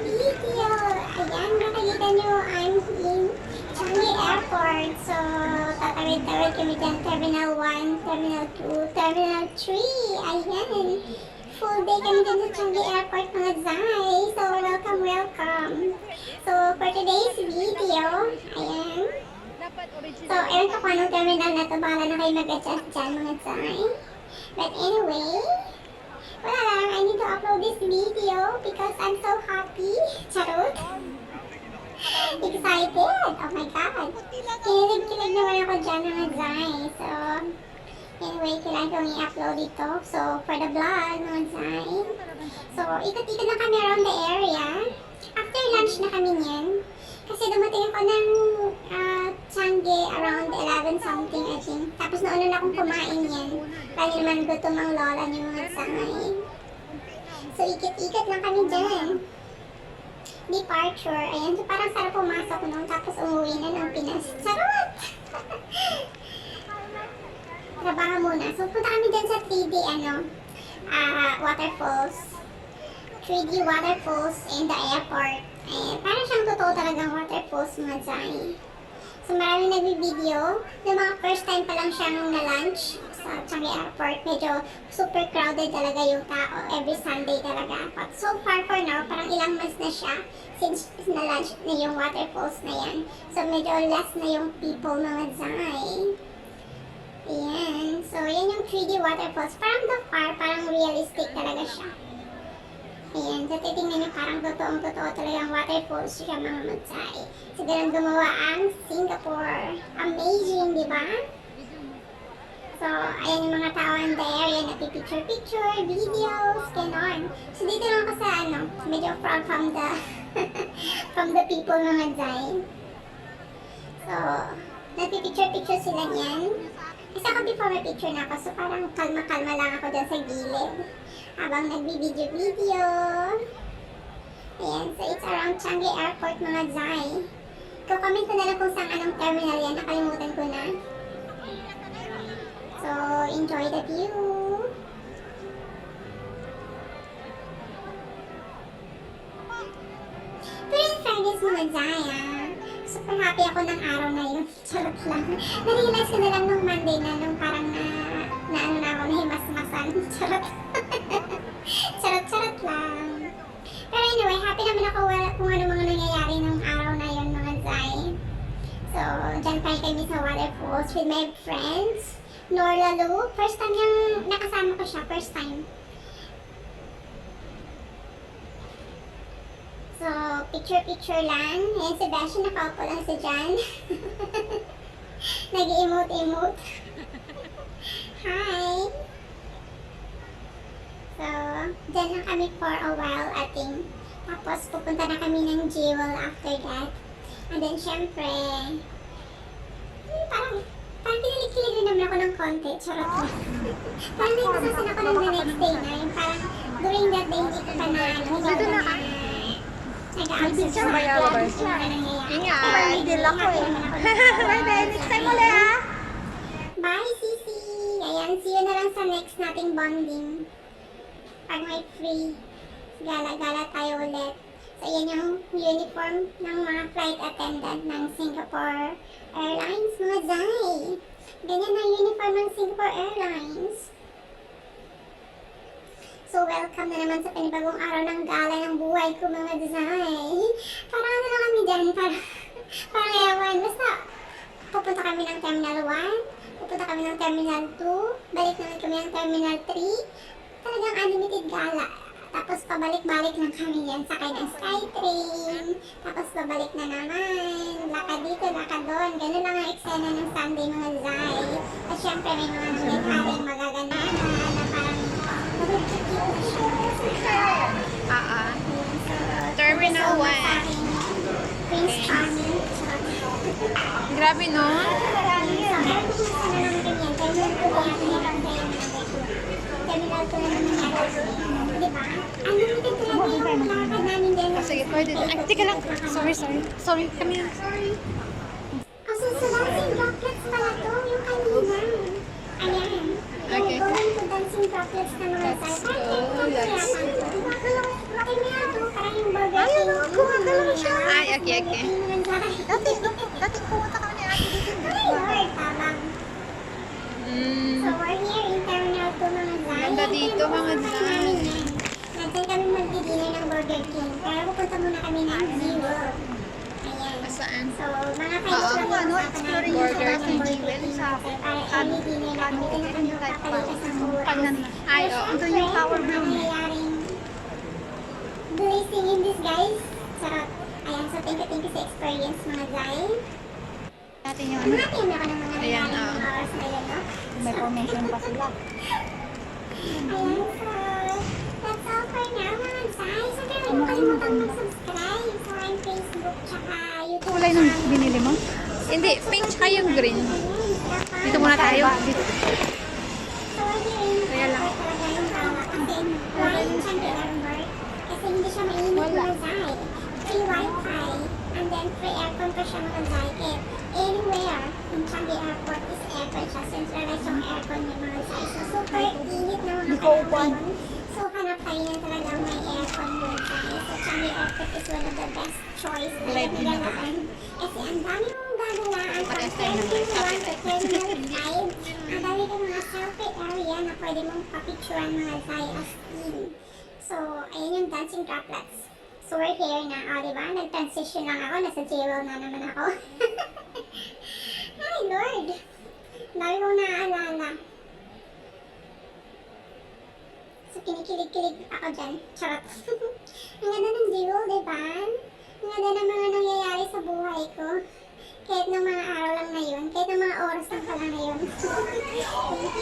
video! Ayan, makikita nyo, I'm in Changi Airport. So, tatawid-tawid kami dyan, Terminal 1, Terminal 2, Terminal 3. Ayan, full day kami dyan sa Changi Airport, mga Zay. So, welcome, welcome. So, for today's video, ayan. So, ewan ko kung anong terminal na to, baka na kayo mag-adjust dyan, mga Zay. But anyway, wala lang, I need to upload this video because I'm so happy. Charot. Excited. Oh my God. Kinilig-kilig naman ako dyan mga Zay. So, anyway, kailangan kong i-upload ito. So, for the vlog mga Zay. So, ikot-ikot na kami around the area. After lunch na kami niyan. Kasi dumating ako ng Changi around 11 something I think. Tapos nauna na akong kumain yan. Kaya naman gutom ang lola niyo mga Zay. So, ikot-ikot lang kami dyan. Departure. Ayan, so parang sarap pumasok nung tapos umuwi na ng Pinas. Charot! Trabaho muna. So, punta kami dyan sa 3D, waterfalls. 3D waterfalls in the airport. Eh, parang siyang totoo talagang waterfalls, mga Zay. So, maraming nag-video. Yung mga first time pa lang siyang na-lunch sa Changi Airport. Medyo super crowded talaga yung tao. Every Sunday talaga. But so far for now, parang ilang months na siya since na-lunch na yung waterfalls na yan. So, medyo less na yung people, mga Zay. Ayan. So, yan yung 3D waterfalls. Parang the far, parang realistic talaga siya. Ayan, so titingnan nyo parang totoong-totoo talagang waterfalls siya mga Madsay. So, ganun gumawa ang Singapore. Amazing, di ba? So, ayan yung mga tao in the area, nagpipicture-picture, videos, ganon. So, dito lang ako sa medyo far from the from the people mga Madsay. So, nagpipicture-picture sila niyan. Kasi ako before may picture na ako, so parang kalma-kalma lang ako dyan sa gilid. Habang nagbi-video-video. Ayan, so it's around Changi Airport mga Zay. Comment ko na lang kung saan anong terminal yan, nakalimutan ko na. So, enjoy the view. Pero in fairness mga Zay, super happy ako ng araw na yun. Charot lang. Na-realize ko na lang nung Monday na nung parang na ako, nahimas-masan. Charot. Charot lang. Pero anyway, happy naman ako kung ano mga nangyayari nung araw na yun mga Zay. So, dyan tayo kami sa waterfalls with my friends. Norla Lu. First time yung nakasama ko siya. First time. So, picture-picture lang. Ayan si Beshi, nakaupo lang si Jan. Nag-emote-emote. Hi! So, dyan lang kami for a while, ating. Tapos, pupunta na kami ng Jewel after that. And then, syempre, parang kinilig-kilig rin naman ako ng konti. Charot lang. Parang naimasasin ako ng the next day na. Yung parang, during that day, hindi ko pa na, Dito na ka. nag-a-answer sa mga plans na nangyayari. Ingat. Hindi lang ko eh. Bye-bye. Next time ulit ah. Bye, Sisi! Ayan, see you na lang sa next nating bonding. Pag may free, gala-gala tayo ulit. So, yan yung uniform ng mga flight attendant ng Singapore Airlines, mga Zay. Ganyan ang uniform ng Singapore Airlines. So, welcome na naman sa panibagong araw ng gala ng buhay ko, mga Zay. Parang ano lang kami dyan, parang ewan. Basta, pupunta kami ng Terminal 1, pupunta kami ng Terminal 2, balik naman kami ng Terminal 3. Talagang unlimited gala. Tapos pabalik-balik lang kami yan, sakay ng Skytrain. Tapos pabalik na naman. Lakad dito, lakad doon. Ganun lang ang eksena ng Sunday mga Zay. At syempre may mga militaring magaganahan na parang mag-cute siya. Terminal 1. Prince Charming. Grabe no? Pero kumusta na naman kami yan. Terminal 2 ba yan? Terminal 2 na naman yan. Diba? Unlimited talaga yung lakad namin din. Sige, pwede. Ay, teka lang. Sorry, kami na. So dancing droplets pala to, yung kanina. Ayan. Okay. Going to dancing droplets na mga Zay. Let's go. Parang yung burger king. siya. Ay, okay, okay. Dati pumunta kami ni Ate dito. Ay, Lord, tabang. So, we're here in Terminal 2, mga Zay. Ganda dito, mga Zay. Nandiyan kami magdi-dinner ng Burger King. Pero pupunta muna kami ng Zero. Ayan. Saan? So, mga friends Oo. ko yung Ano, usapan exploring namin yung sa Burger Burger King. King. Sa- Para any dinner na kami, kailangan yung papalitas ng oras. Kanan. Ay, Pero oo. Ito yung power syempre, bloom. nangyayaring blessing in disguise. Sarap. Ayan, so thank you sa experience, mga Zay. Natin yung Ano ano, natin na ka ng mga Ayan, nangyayaring mga oras na yun, no? may formation pa sila. Ayan, so that's all for now, mga Zay. So, kaya huwag kalimutan mag-subscribe sa aking Facebook tsaka YouTube Kulay ng channel. binili mo? Hindi, pink tsaka yung green. Dito Dito muna tayo. Kaya lang. Kasi why Changi Airport? Kasi hindi siya mainit mga Zay. Free wifi. And then free aircon pa siya mga Zay. Kaya anywhere in Changi Airport is aircon siya. Centralized yung aircon niya mga Zay. So super init na mga panahon. So hanap tayo na talagang may aircon mga Zay. So Changi Airport is one of the best choice na nagalaan. Kasi ang dami mong gagalaan from Terminal 1 to Terminal 5. Ang dami kang mga selfie area na pwede mong papicturean mga Zay as in. So, ayan yung dancing droplets. So, we're here na. O, diba? Nag-transition lang ako. Nasa zero na naman ako. Ay, Lord. Dami kong naaalala. So, kinikilig-kilig ako dyan. Charot. Ang ganda ng zero, diba? Ang ganda ng mga nangyayari sa buhay ko. Kahit ng mga araw lang na yun. Kahit ng mga oras lang pala na yun. Thank